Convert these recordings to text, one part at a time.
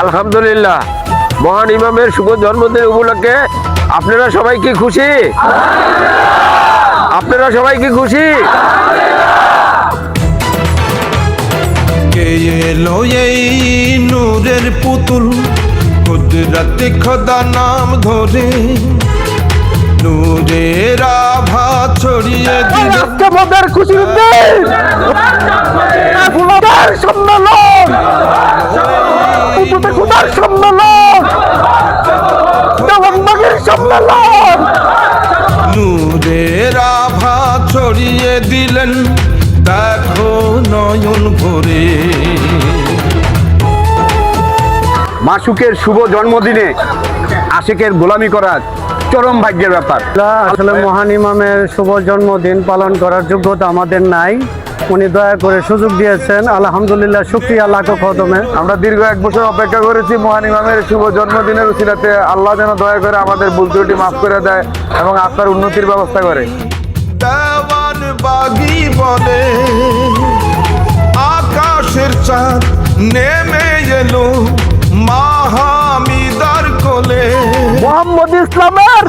আলহামদুলিল্লাহ, মহান ইমামের শুভ জন্মদিন উপলক্ষে আপনারা সবাই কি খুশি? আপনারা সবাই কি খুশি? কে এলো এই নূরের পুতুল, কুদরতে খোদা নাম ধরে নূরের আভা ছড়িয়ে দিল। আজকে আমাদের খুশির দিন, ফুলাদের সম্মেলন, কুদরতে খোদার সম্মেলন, দেওয়ানবাগির সম্মেলন। নূরের আভা ছড়িয়ে দিলেন, দেখো নয়ন ভরে। মাসুকের শুভ জন্মদিনে আশিকের গোলামি করার চরম ভাগ্যের ব্যাপার। আসলে মহান ইমামের শুভ জন্মদিন পালন করার যোগ্যতা আমাদের নাই, উনি দয়া করে সুযোগ দিয়েছেন, আলহামদুলিল্লাহ, শুকরিয়া লাখো কদমে। আমরা দীর্ঘ 1 বছর অপেক্ষা করেছি মহান ইমামের শুভ জন্মদিনের উসিলাতে। আল্লাহ যেন দয়া করে আমাদের ভুল ত্রুটি মাফ করে দেয় এবং আপনার উন্নতির ব্যবস্থা করে। দেওয়ানবাগী বলে আকাশের চাঁদ নেমে এলো মাহমিদার কোলে। মোহাম্মদ ইসলামের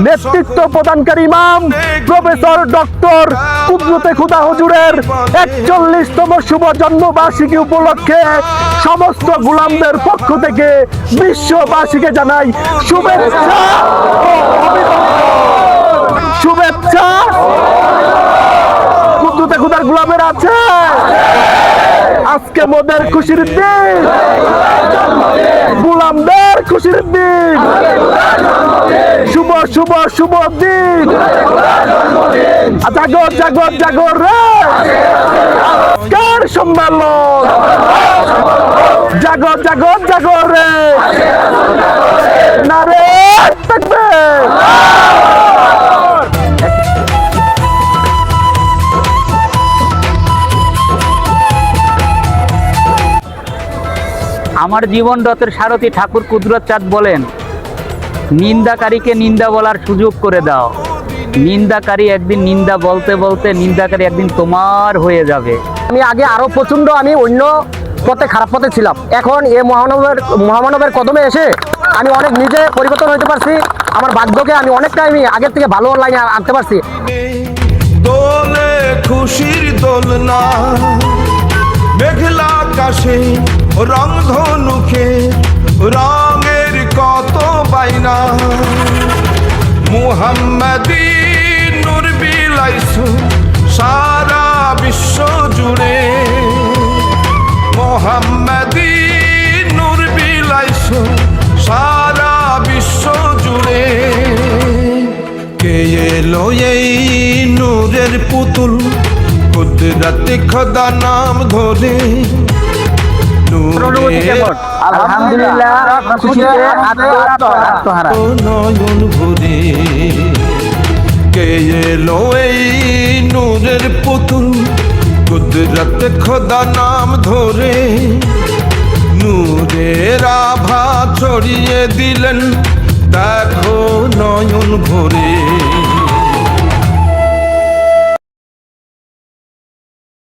নেতৃত্ব প্রদানকারী ইমাম প্রফেসর ডক্টর কুদরতে খোদা হুজুরের 41তম শুভ জন্মবার্ষিকী উপলক্ষে সমস্ত গোলামদের পক্ষ থেকে বিশ্ববাসীকে জানাই শুভেচ্ছা, শুভেচ্ছা। কুদরতে খোদার গোলামের আছে আজকে মোদের খুশির দিন, গোলামদের খুশির দিন, শুভ শুভ শুভ দিন। জাগর জাগর জাগর রে কার সম্মেলন, জাগর জাগর জাগর রে নারে থাকবে। আমার জীবন রথের সারথী ঠাকুর কুদরত চাঁদ বলেন, নিন্দাকারীকে নিন্দা বলার সুযোগ করে দাও। নিন্দাকারী একদিন নিন্দা বলতে বলতে নিন্দাকারী একদিন তোমার হয়ে যাবে। আমি আগে আরো প্রচন্ড আমি অন্য পথে খারাপ পথে ছিলাম, এখন এ মহামানবের কদমে এসে আমি অনেক নিজে পরিবর্তন হতে পারছি। আমার ভাগ্যকে আমি অনেকটা আমি আগের থেকে ভালো লাইনে আনতে পারছি। দোলে খুশির দোলনা, মেঘলা আকাশে রং ধনুকে রঙের কত বাইনা। মুহাম্মাদি নূর বিলাইছো সারা বিশ্ব জুড়ে, মুহাম্মাদি নূর বিলাইছো সারা বিশ্ব জুড়ে। কে এলো এই নূরের পুতুল, কুদরতে খোদা নাম ধরে আলহামদুলিল্লাহ, খুশিতে আত্মহারা। নয়ন ভরে। কে এলো এই নূরের পুতুল, কুদরতে খোদা নাম ধরে নূরের আভা ছড়িয়ে দিলেন, দেখো নয়ন ভরে।